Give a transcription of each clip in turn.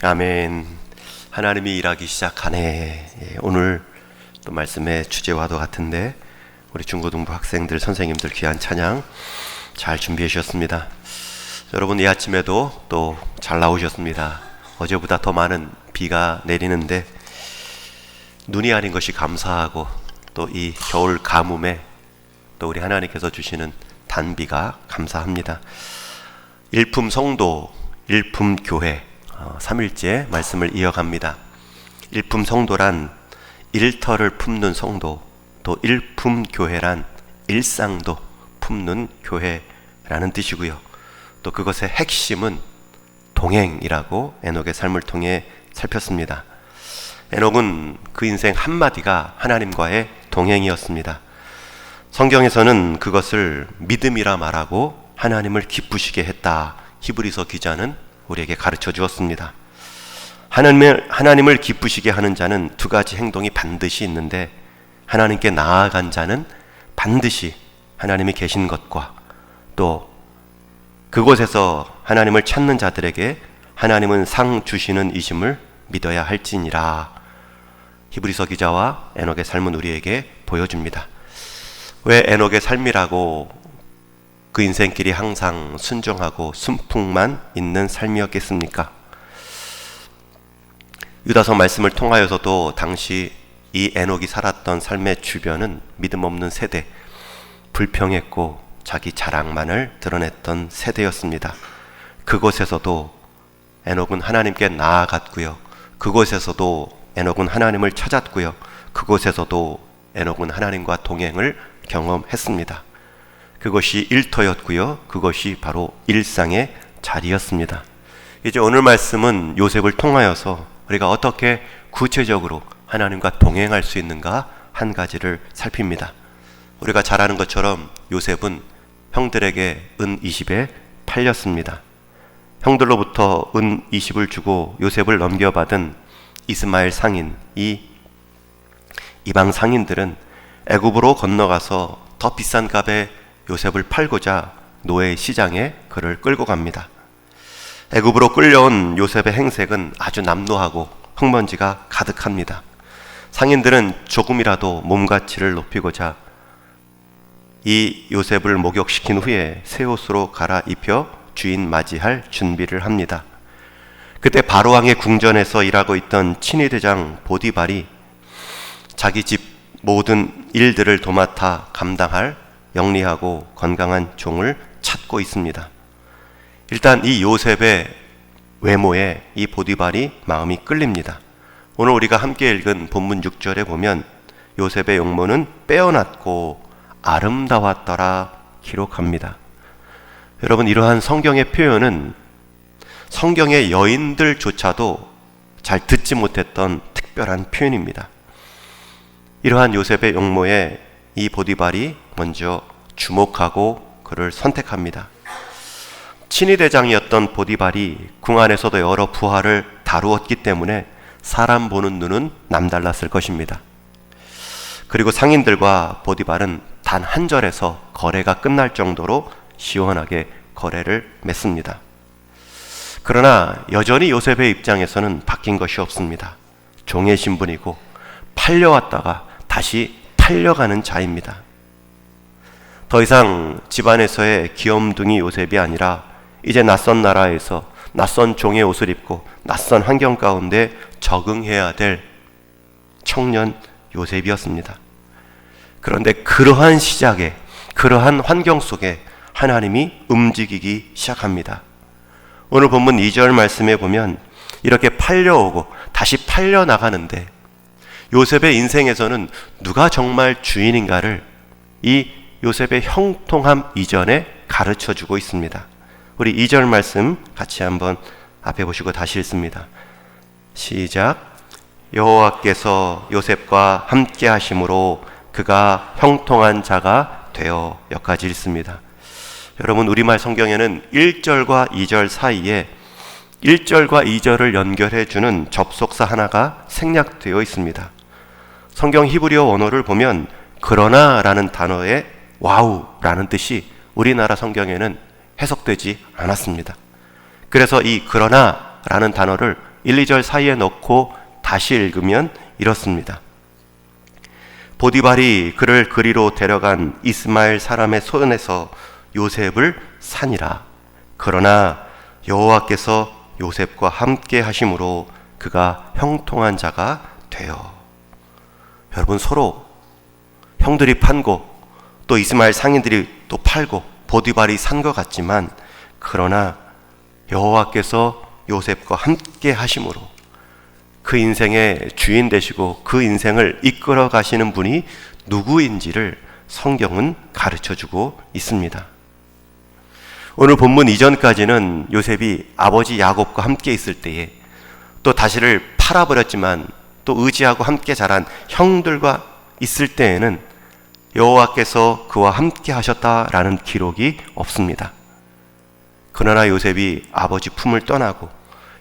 아멘. 하나님이 일하기 시작하네. 오늘 또 말씀의 주제와도 같은데 우리 중고등부 학생들, 선생님들 귀한 찬양 잘 준비해 주셨습니다. 여러분 이 아침에도 또 잘 나오셨습니다. 어제보다 더 많은 비가 내리는데 눈이 아닌 것이 감사하고 또 이 겨울 가뭄에 또 우리 하나님께서 주시는 단비가 감사합니다. 일품 성도, 일품 교회 3일째 말씀을 이어갑니다. 일품 성도란 일터를 품는 성도, 또 일품 교회란 일상도 품는 교회라는 뜻이고요. 또 그것의 핵심은 동행이라고 에녹의 삶을 통해 살폈습니다. 에녹은 그 인생 한마디가 하나님과의 동행이었습니다. 성경에서는 그것을 믿음이라 말하고 하나님을 기쁘시게 했다. 히브리서 기자는 우리에게 가르쳐 주었습니다. 하나님을 기쁘시게 하는 자는 두 가지 행동이 반드시 있는데, 하나님께 나아간 자는 반드시 하나님이 계신 것과 또 그곳에서 하나님을 찾는 자들에게 하나님은 상 주시는 이심을 믿어야 할지니라. 히브리서 기자와 에녹의 삶은 우리에게 보여줍니다. 왜 에녹의 삶이라고 그 인생길이 항상 순종하고 순풍만 있는 삶이었겠습니까? 유다서 말씀을 통하여서도 당시 이 에녹이 살았던 삶의 주변은 믿음 없는 세대, 불평했고 자기 자랑만을 드러냈던 세대였습니다. 그곳에서도 에녹은 하나님께 나아갔고요. 그곳에서도 에녹은 하나님을 찾았고요. 그곳에서도 에녹은 하나님과 동행을 경험했습니다. 그것이 일터였고요. 그것이 바로 일상의 자리였습니다. 이제 오늘 말씀은 요셉을 통하여서 우리가 어떻게 구체적으로 하나님과 동행할 수 있는가 한 가지를 살핍니다. 우리가 잘 아는 것처럼 요셉은 형들에게 은 20에 팔렸습니다. 형들로부터 은 20을 주고 요셉을 넘겨받은 이스마엘 상인, 이 이방 상인들은 애굽으로 건너가서 더 비싼 값에 요셉을 팔고자 노예 시장에 그를 끌고 갑니다. 애굽으로 끌려온 요셉의 행색은 아주 남루하고 흙먼지가 가득합니다. 상인들은 조금이라도 몸가치를 높이고자 이 요셉을 목욕시킨 후에 새 옷으로 갈아입혀 주인 맞이할 준비를 합니다. 그때 바로왕의 궁전에서 일하고 있던 친위대장 보디발이 자기 집 모든 일들을 도맡아 감당할 영리하고 건강한 종을 찾고 있습니다. 일단 이 요셉의 외모에 이 보디발이 마음이 끌립니다. 오늘 우리가 함께 읽은 본문 6절에 보면 요셉의 용모는 빼어났고 아름다웠더라 기록합니다. 여러분, 이러한 성경의 표현은 성경의 여인들조차도 잘 듣지 못했던 특별한 표현입니다. 이러한 요셉의 용모에 이 보디발이 먼저 주목하고 그를 선택합니다. 친위대장이었던 보디발이 궁 안에서도 여러 부하를 다루었기 때문에 사람 보는 눈은 남달랐을 것입니다. 그리고 상인들과 보디발은 단 한 절에서 거래가 끝날 정도로 시원하게 거래를 맺습니다. 그러나 여전히 요셉의 입장에서는 바뀐 것이 없습니다. 종의 신분이고 팔려왔다가 다시 팔려가는 자입니다. 더 이상 집안에서의 귀염둥이 요셉이 아니라 이제 낯선 나라에서 낯선 종의 옷을 입고 낯선 환경 가운데 적응해야 될 청년 요셉이었습니다. 그런데 그러한 시작에, 그러한 환경 속에 하나님이 움직이기 시작합니다. 오늘 본문 2절 말씀에 보면 이렇게 팔려오고 다시 팔려나가는데 요셉의 인생에서는 누가 정말 주인인가를 이 요셉의 형통함 이전에 가르쳐주고 있습니다. 우리 2절 말씀 같이 한번 앞에 보시고 다시 읽습니다. 시작. 여호와께서 요셉과 함께 하심으로 그가 형통한 자가 되어 여기까지 읽습니다. 여러분, 우리말 성경에는 1절과 2절 사이에 1절과 2절을 연결해주는 접속사 하나가 생략되어 있습니다. 성경 히브리어 원어를 보면 그러나 라는 단어에 와우 라는 뜻이 우리나라 성경에는 해석되지 않았습니다. 그래서 이 그러나 라는 단어를 1, 2절 사이에 넣고 다시 읽으면 이렇습니다. 보디발이 그를 그리로 데려간 이스마엘 사람의 손에서 요셉을 산이라. 그러나 여호와께서 요셉과 함께 하심으로 그가 형통한 자가 되어. 여러분, 서로 형들이 판고 또 이스마엘 상인들이 또 팔고 보디발이 산 것 같지만, 그러나 여호와께서 요셉과 함께 하심으로 그 인생의 주인 되시고 그 인생을 이끌어 가시는 분이 누구인지를 성경은 가르쳐주고 있습니다. 오늘 본문 이전까지는 요셉이 아버지 야곱과 함께 있을 때에 또 다시를 팔아버렸지만 또 의지하고 함께 자란 형들과 있을 때에는 여호와께서 그와 함께 하셨다라는 기록이 없습니다. 그러나 요셉이 아버지 품을 떠나고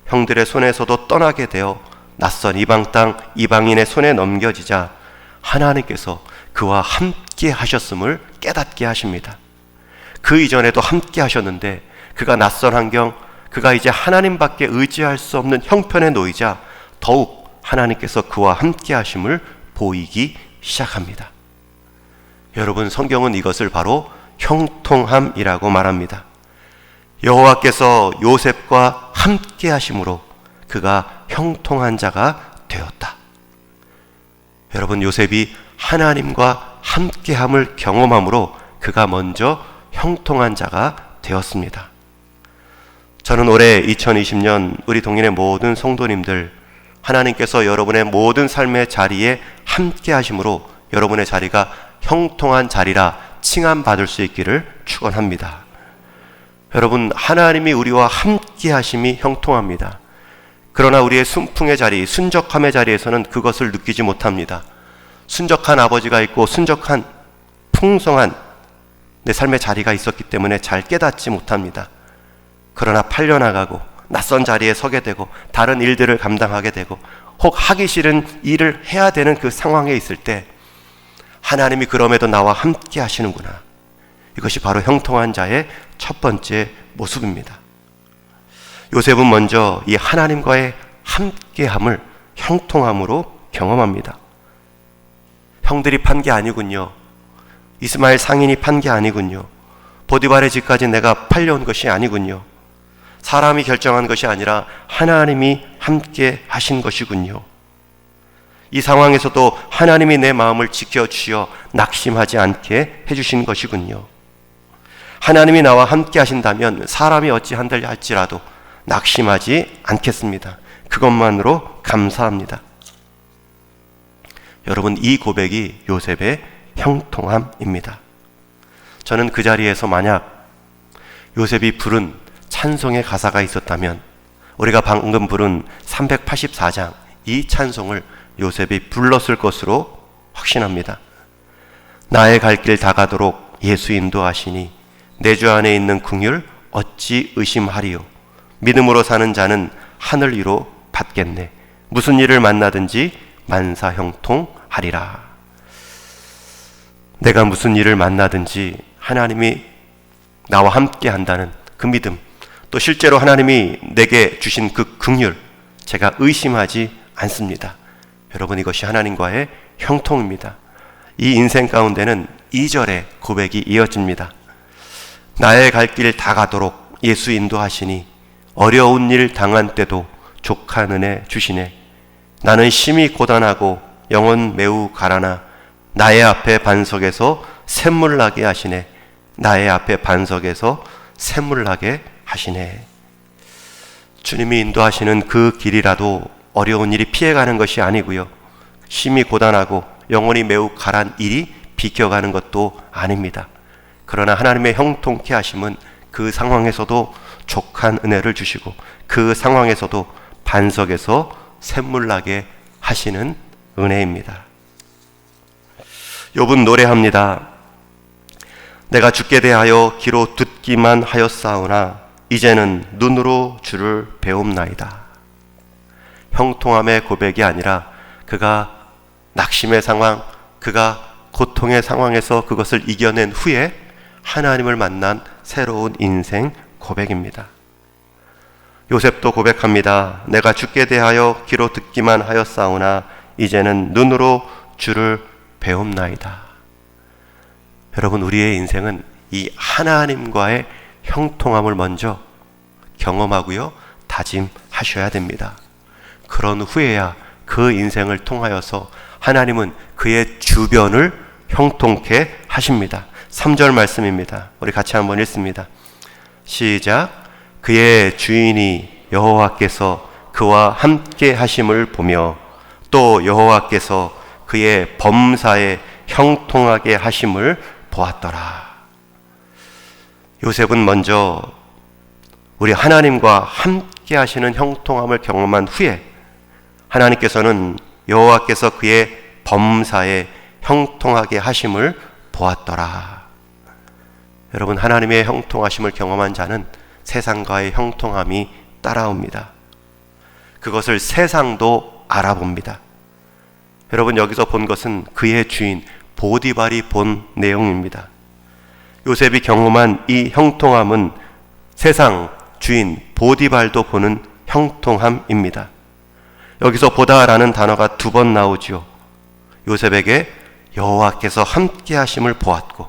형들의 손에서도 떠나게 되어 낯선 이방 땅 이방인의 손에 넘겨지자 하나님께서 그와 함께 하셨음을 깨닫게 하십니다. 그 이전에도 함께 하셨는데 그가 낯선 환경, 그가 이제 하나님밖에 의지할 수 없는 형편에 놓이자 더욱 하나님께서 그와 함께 하심을 보이기 시작합니다. 여러분, 성경은 이것을 바로 형통함이라고 말합니다. 여호와께서 요셉과 함께 하심으로 그가 형통한 자가 되었다. 여러분, 요셉이 하나님과 함께함을 경험함으로 그가 먼저 형통한 자가 되었습니다. 저는 올해 2020년 우리 동인의 모든 성도님들, 하나님께서 여러분의 모든 삶의 자리에 함께 하심으로 여러분의 자리가 형통한 자리라 칭함받을 수 있기를 축원합니다. 여러분, 하나님이 우리와 함께 하심이 형통합니다. 그러나 우리의 순풍의 자리, 순적함의 자리에서는 그것을 느끼지 못합니다. 순적한 아버지가 있고 순적한 풍성한 내 삶의 자리가 있었기 때문에 잘 깨닫지 못합니다. 그러나 팔려나가고 낯선 자리에 서게 되고 다른 일들을 감당하게 되고 혹 하기 싫은 일을 해야 되는 그 상황에 있을 때 하나님이 그럼에도 나와 함께 하시는구나. 이것이 바로 형통한 자의 첫 번째 모습입니다. 요셉은 먼저 이 하나님과의 함께함을 형통함으로 경험합니다. 형들이 판 게 아니군요. 이스마엘 상인이 판 게 아니군요. 보디발의 집까지 내가 팔려온 것이 아니군요. 사람이 결정한 것이 아니라 하나님이 함께 하신 것이군요. 이 상황에서도 하나님이 내 마음을 지켜주어 낙심하지 않게 해주신 것이군요. 하나님이 나와 함께 하신다면 사람이 어찌한들 할지라도 낙심하지 않겠습니다. 그것만으로 감사합니다. 여러분, 이 고백이 요셉의 형통함입니다. 저는 그 자리에서 만약 요셉이 부른 찬송의 가사가 있었다면 우리가 방금 부른 384장 이 찬송을 요셉이 불렀을 것으로 확신합니다. 나의 갈 길 다가도록 예수 인도하시니 내 주 안에 있는 긍휼 어찌 의심하리요. 믿음으로 사는 자는 하늘 위로 받겠네. 무슨 일을 만나든지 만사 형통하리라. 내가 무슨 일을 만나든지 하나님이 나와 함께 한다는 그 믿음, 또 실제로 하나님이 내게 주신 그 긍휼, 제가 의심하지 않습니다. 여러분, 이것이 하나님과의 형통입니다. 이 인생 가운데는 2절의 고백이 이어집니다. 나의 갈 길 다 가도록 예수 인도하시니 어려운 일 당한 때도 족한 은혜 주시네. 나는 심히 고단하고 영혼 매우 가라나 나의 앞에 반석에서 샘물 나게 하시네. 나의 앞에 반석에서 샘물 나게 하시네. 주님이 인도하시는 그 길이라도 어려운 일이 피해가는 것이 아니고요, 심히 고단하고 영혼이 매우 가란 일이 비껴가는 것도 아닙니다. 그러나 하나님의 형통케 하심은 그 상황에서도 족한 은혜를 주시고 그 상황에서도 반석에서 샘물 나게 하시는 은혜입니다. 욥은 노래합니다. 내가 주께 대하여 귀로 듣기만 하였사오나 이제는 눈으로 주를 배움나이다. 형통함의 고백이 아니라 그가 낙심의 상황, 그가 고통의 상황에서 그것을 이겨낸 후에 하나님을 만난 새로운 인생 고백입니다. 요셉도 고백합니다. 내가 주께 대하여 귀로 듣기만 하였사오나 이제는 눈으로 주를 배움나이다. 여러분, 우리의 인생은 이 하나님과의 형통함을 먼저 경험하고요, 다짐하셔야 됩니다. 그런 후에야 그 인생을 통하여서 하나님은 그의 주변을 형통케 하십니다. 3절 말씀입니다. 우리 같이 한번 읽습니다. 시작. 그의 주인이 여호와께서 그와 함께 하심을 보며 또 여호와께서 그의 범사에 형통하게 하심을 보았더라. 요셉은 먼저 우리 하나님과 함께 하시는 형통함을 경험한 후에 하나님께서는 여호와께서 그의 범사에 형통하게 하심을 보았더라. 여러분, 하나님의 형통하심을 경험한 자는 세상과의 형통함이 따라옵니다. 그것을 세상도 알아봅니다. 여러분, 여기서 본 것은 그의 주인 보디발이 본 내용입니다. 요셉이 경험한 이 형통함은 세상 주인 보디발도 보는 형통함입니다. 여기서 보다라는 단어가 2번 나오지요. 요셉에게 여호와께서 함께 하심을 보았고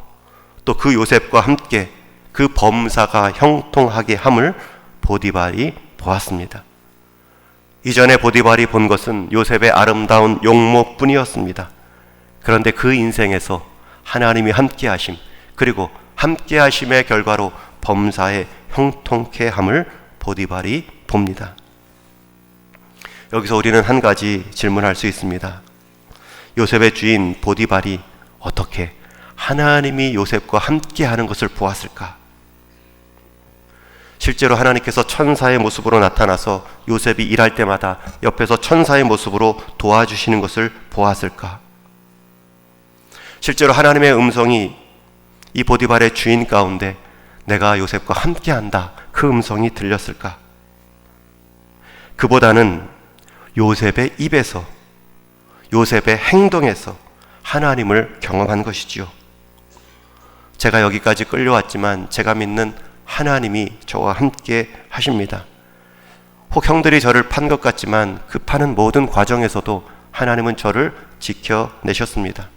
또 그 요셉과 함께 그 범사가 형통하게 함을 보디발이 보았습니다. 이전에 보디발이 본 것은 요셉의 아름다운 용모뿐이었습니다. 그런데 그 인생에서 하나님이 함께 하심, 그리고 함께 하심의 결과로 범사의 형통케 함을 보디발이 봅니다. 여기서 우리는 한 가지 질문할 수 있습니다. 요셉의 주인 보디발이 어떻게 하나님이 요셉과 함께 하는 것을 보았을까? 실제로 하나님께서 천사의 모습으로 나타나서 요셉이 일할 때마다 옆에서 천사의 모습으로 도와주시는 것을 보았을까? 실제로 하나님의 음성이 이 보디발의 주인 가운데 내가 요셉과 함께 한다, 그 음성이 들렸을까? 그보다는 요셉의 입에서, 요셉의 행동에서 하나님을 경험한 것이지요. 제가 여기까지 끌려왔지만 제가 믿는 하나님이 저와 함께 하십니다. 혹 형들이 저를 판 것 같지만 그 파는 모든 과정에서도 하나님은 저를 지켜내셨습니다.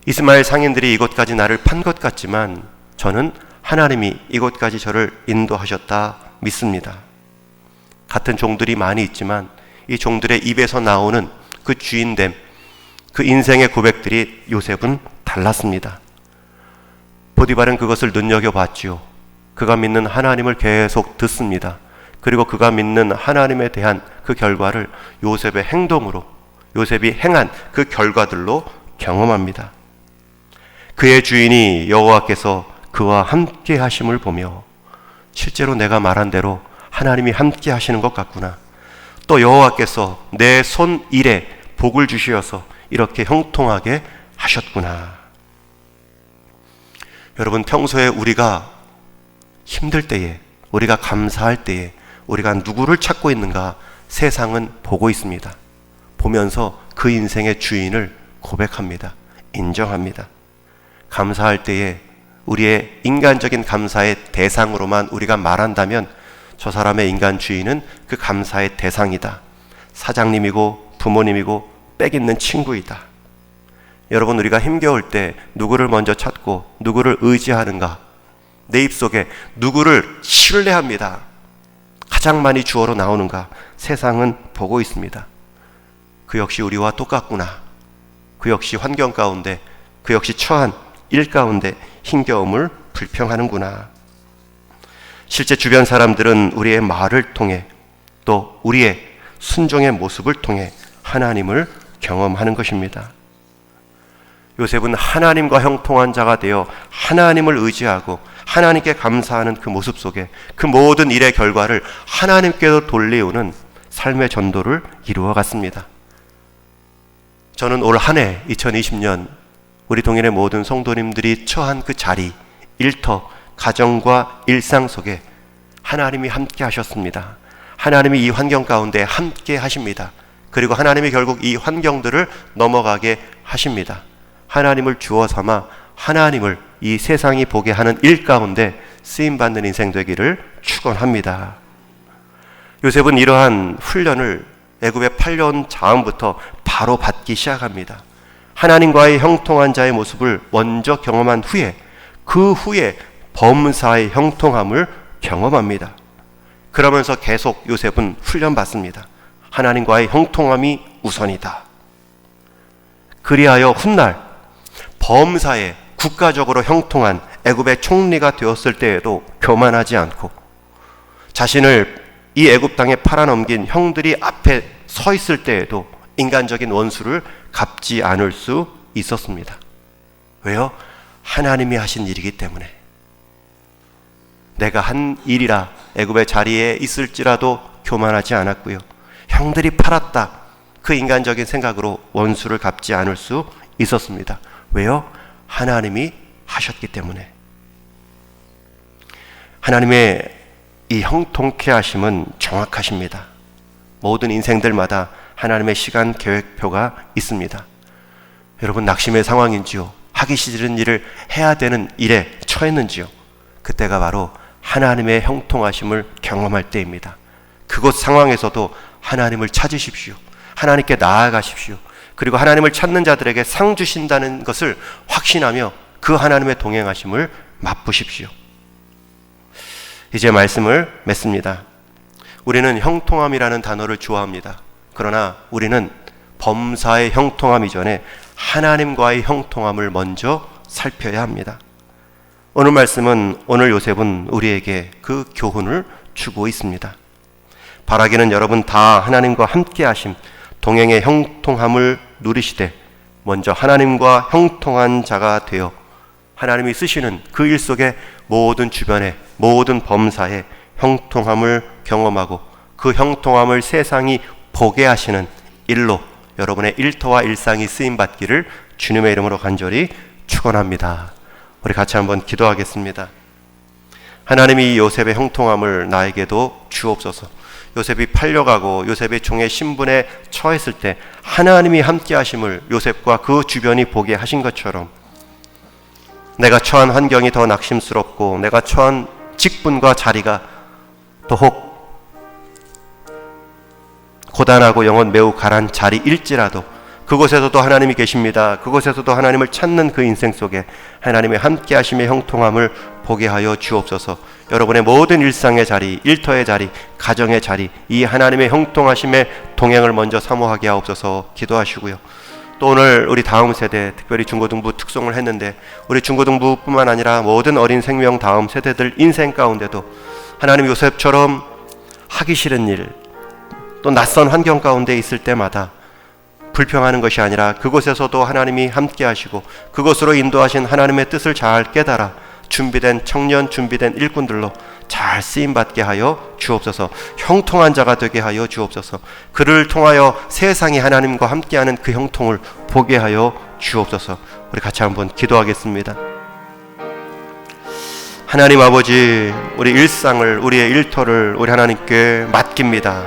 이스마엘 상인들이 이곳까지 나를 판 것 같지만 저는 하나님이 이곳까지 저를 인도하셨다 믿습니다. 같은 종들이 많이 있지만 이 종들의 입에서 나오는 그 주인됨, 그 인생의 고백들이 요셉은 달랐습니다. 보디발은 그것을 눈여겨봤지요. 그가 믿는 하나님을 계속 듣습니다. 그리고 그가 믿는 하나님에 대한 그 결과를 요셉의 행동으로, 요셉이 행한 그 결과들로 경험합니다. 그의 주인이 여호와께서 그와 함께 하심을 보며 실제로 내가 말한 대로 하나님이 함께 하시는 것 같구나. 또 여호와께서 내 손 일에 복을 주시어서 이렇게 형통하게 하셨구나. 여러분, 평소에 우리가 힘들 때에, 우리가 감사할 때에 우리가 누구를 찾고 있는가 세상은 보고 있습니다. 보면서 그 인생의 주인을 고백합니다. 인정합니다. 감사할 때에 우리의 인간적인 감사의 대상으로만 우리가 말한다면 저 사람의 인간 주인은 그 감사의 대상이다. 사장님이고 부모님이고 빽 있는 친구이다. 여러분, 우리가 힘겨울 때 누구를 먼저 찾고 누구를 의지하는가? 내 입속에 누구를 신뢰합니다. 가장 많이 주어로 나오는가? 세상은 보고 있습니다. 그 역시 우리와 똑같구나. 그 역시 환경 가운데, 그 역시 처한 일 가운데 힘겨움을 불평하는구나. 실제 주변 사람들은 우리의 말을 통해 또 우리의 순종의 모습을 통해 하나님을 경험하는 것입니다. 요셉은 하나님과 형통한 자가 되어 하나님을 의지하고 하나님께 감사하는 그 모습 속에 그 모든 일의 결과를 하나님께로 돌리우는 삶의 전도를 이루어갔습니다. 저는 올 한 해 2020년 우리 동일의 모든 성도님들이 처한 그 자리, 일터, 가정과 일상 속에 하나님이 함께 하셨습니다. 하나님이 이 환경 가운데 함께 하십니다. 그리고 하나님이 결국 이 환경들을 넘어가게 하십니다. 하나님을 주어 삼아 하나님을 이 세상이 보게 하는 일 가운데 쓰임받는 인생 되기를 축원합니다. 요셉은 이러한 훈련을 애굽에 팔려온 다음부터 바로 받기 시작합니다. 하나님과의 형통한 자의 모습을 먼저 경험한 후에 그 후에 범사의 형통함을 경험합니다. 그러면서 계속 요셉은 훈련받습니다. 하나님과의 형통함이 우선이다. 그리하여 훗날 범사에 국가적으로 형통한 애굽의 총리가 되었을 때에도 교만하지 않고 자신을 이 애굽 땅에 팔아넘긴 형들이 앞에 서 있을 때에도 인간적인 원수를 갚지 않을 수 있었습니다. 왜요? 하나님이 하신 일이기 때문에. 내가 한 일이라 애굽의 자리에 있을지라도 교만하지 않았고요. 형들이 팔았다. 그 인간적인 생각으로 원수를 갚지 않을 수 있었습니다. 왜요? 하나님이 하셨기 때문에. 하나님의 이 형통케 하심은 정확하십니다. 모든 인생들마다 하나님의 시간 계획표가 있습니다. 여러분 낙심의 상황인지요? 하기 싫은 일을 해야 되는 일에 처했는지요? 그때가 바로 하나님의 형통하심을 경험할 때입니다. 그곳 상황에서도 하나님을 찾으십시오. 하나님께 나아가십시오. 그리고 하나님을 찾는 자들에게 상 주신다는 것을 확신하며 그 하나님의 동행하심을 맛보십시오. 이제 말씀을 맺습니다. 우리는 형통함이라는 단어를 좋아합니다. 그러나 우리는 범사의 형통함 이전에 하나님과의 형통함을 먼저 살펴야 합니다. 오늘 말씀은, 오늘 요셉은 우리에게 그 교훈을 주고 있습니다. 바라기는 여러분 다 하나님과 함께 하심, 동행의 형통함을 누리시되 먼저 하나님과 형통한 자가 되어 하나님이 쓰시는 그 일 속에 모든 주변의 모든 범사에 형통함을 경험하고 그 형통함을 세상이 보게 하시는 일로 여러분의 일터와 일상이 쓰임받기를 주님의 이름으로 간절히 축원합니다. 우리 같이 한번 기도하겠습니다. 하나님이 요셉의 형통함을 나에게도 주옵소서. 요셉이 팔려가고 요셉의 종의 신분에 처했을 때 하나님이 함께 하심을 요셉과 그 주변이 보게 하신 것처럼 내가 처한 환경이 더 낙심스럽고 내가 처한 직분과 자리가 더욱 고단하고 영혼 매우 가란 자리일지라도 그곳에서도 하나님이 계십니다. 그곳에서도 하나님을 찾는 그 인생 속에 하나님의 함께 하심의 형통함을 보게 하여 주옵소서. 여러분의 모든 일상의 자리, 일터의 자리, 가정의 자리, 이 하나님의 형통하심의 동행을 먼저 사모하게 하옵소서 기도하시고요. 또 오늘 우리 다음 세대, 특별히 중고등부 특송을 했는데 우리 중고등부뿐만 아니라 모든 어린 생명 다음 세대들 인생 가운데도 하나님 요셉처럼 하기 싫은 일, 또 낯선 환경 가운데 있을 때마다 불평하는 것이 아니라 그곳에서도 하나님이 함께 하시고 그곳으로 인도하신 하나님의 뜻을 잘 깨달아 준비된 청년, 준비된 일꾼들로 잘 쓰임받게 하여 주옵소서. 형통한 자가 되게 하여 주옵소서. 그를 통하여 세상이 하나님과 함께하는 그 형통을 보게 하여 주옵소서. 우리 같이 한번 기도하겠습니다. 하나님 아버지, 우리 일상을, 우리의 일터를 우리 하나님께 맡깁니다.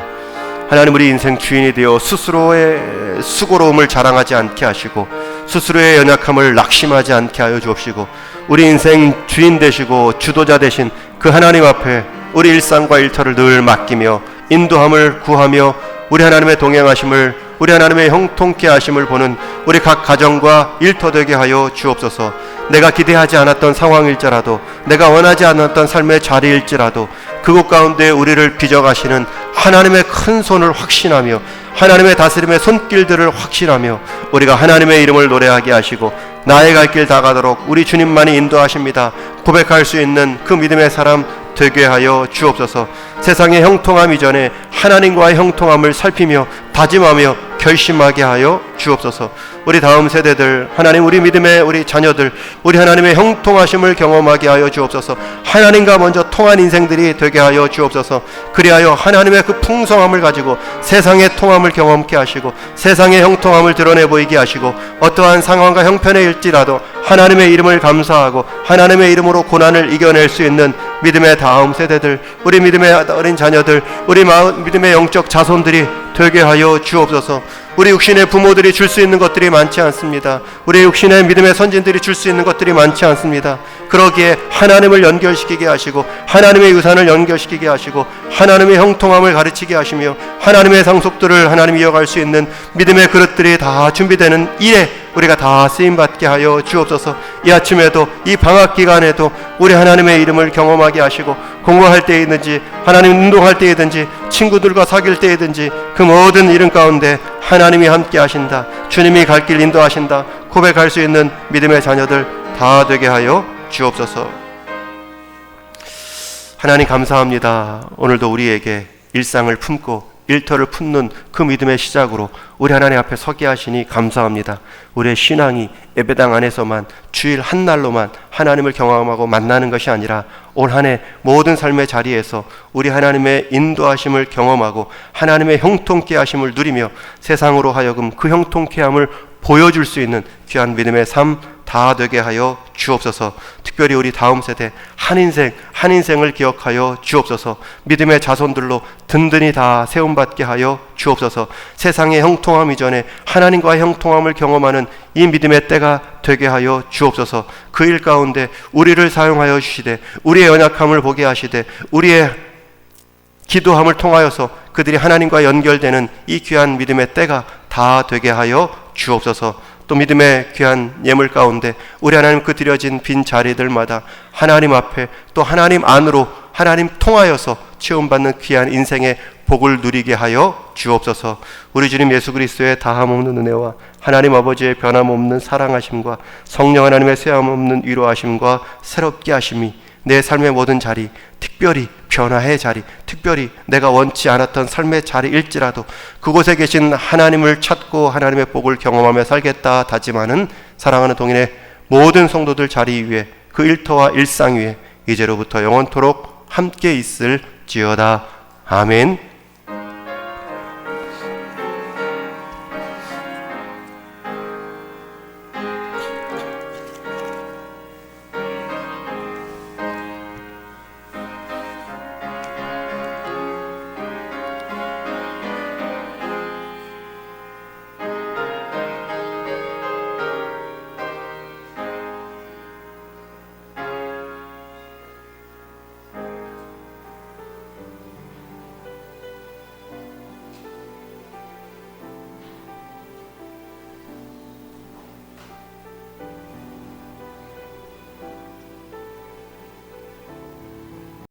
하나님, 우리 인생 주인이 되어 스스로의 수고로움을 자랑하지 않게 하시고 스스로의 연약함을 낙심하지 않게 하여 주옵시고 우리 인생 주인 되시고 주도자 되신 그 하나님 앞에 우리 일상과 일터를 늘 맡기며 인도함을 구하며 우리 하나님의 동행하심을, 우리 하나님의 형통케 하심을 보는 우리 각 가정과 일터 되게 하여 주옵소서. 내가 기대하지 않았던 상황일지라도, 내가 원하지 않았던 삶의 자리일지라도 그곳 가운데 우리를 빚어가시는 하나님의 큰 손을 확신하며 하나님의 다스림의 손길들을 확신하며 우리가 하나님의 이름을 노래하게 하시고 나의 갈 길 다 가도록 우리 주님만이 인도하십니다 고백할 수 있는 그 믿음의 사람 되게 하여 주옵소서. 세상의 형통함 이전에 하나님과의 형통함을 살피며 다짐하며 결심하게 하여 주옵소서. 우리 다음 세대들, 하나님, 우리 믿음의 우리 자녀들, 우리 하나님의 형통하심을 경험하게 하여 주옵소서. 하나님과 먼저 통한 인생들이 되게 하여 주옵소서. 그리하여 하나님의 그 풍성함을 가지고 세상의 통함을 경험케 하시고 세상의 형통함을 드러내 보이게 하시고 어떠한 상황과 형편에 일지라도 하나님의 이름을 감사하고 하나님의 이름으로 고난을 이겨낼 수 있는 믿음의 다음 세대들, 우리 믿음의 어린 자녀들, 우리 믿음의 영적 자손들이 되게 하여 주옵소서. 우리 육신의 부모들이 줄 수 있는 것들이 많지 않습니다. 우리 육신의 믿음의 선진들이 줄 수 있는 것들이 많지 않습니다. 그러기에 하나님을 연결시키게 하시고 하나님의 유산을 연결시키게 하시고 하나님의 형통함을 가르치게 하시며 하나님의 상속들을 하나님이 이어갈 수 있는 믿음의 그릇들이 다 준비되는 일에 우리가 다 쓰임받게 하여 주옵소서. 이 아침에도 이 방학 기간에도 우리 하나님의 이름을 경험하게 하시고 공부할 때이든지 하나님 운동할 때이든지 친구들과 사귈 때이든지 그 모든 일은 가운데 하나님이 함께 하신다, 주님이 갈 길 인도하신다 고백할 수 있는 믿음의 자녀들 다 되게 하여 주옵소서. 하나님 감사합니다. 오늘도 우리에게 일상을 품고 일터를 품는 그 믿음의 시작으로 우리 하나님 앞에 서게 하시니 감사합니다. 우리의 신앙이 예배당 안에서만 주일 한 날로만 하나님을 경험하고 만나는 것이 아니라 올 한 해 모든 삶의 자리에서 우리 하나님의 인도하심을 경험하고 하나님의 형통케 하심을 누리며 세상으로 하여금 그 형통케 함을 보여줄 수 있는 귀한 믿음의 삶 다 되게 하여 주옵소서. 특별히 우리 다음 세대 한 인생을 기억하여 주옵소서. 믿음의 자손들로 든든히 다 세움받게 하여 주옵소서. 세상의 형통함 이전에 하나님과의 형통함을 경험하는 이 믿음의 때가 되게 하여 주옵소서. 그 일 가운데 우리를 사용하여 주시되 우리의 연약함을 보게 하시되 우리의 기도함을 통하여서 그들이 하나님과 연결되는 이 귀한 믿음의 때가 다 되게 하여 주옵소서. 또 믿음의 귀한 예물 가운데 우리 하나님 그 드려진 빈 자리들마다 하나님 앞에 또 하나님 안으로 하나님 통하여서 체험받는 귀한 인생의 복을 누리게 하여 주옵소서. 우리 주님 예수 그리스도의 다함없는 은혜와 하나님 아버지의 변함없는 사랑하심과 성령 하나님의 쇠함없는 위로하심과 새롭게 하심이 내 삶의 모든 자리, 특별히 변화의 자리, 특별히 내가 원치 않았던 삶의 자리일지라도 그곳에 계신 하나님을 찾고 하나님의 복을 경험하며 살겠다 다짐하는 사랑하는 동인의 모든 성도들 자리 위에 그 일터와 일상 위에 이제로부터 영원토록 함께 있을지어다. 아멘.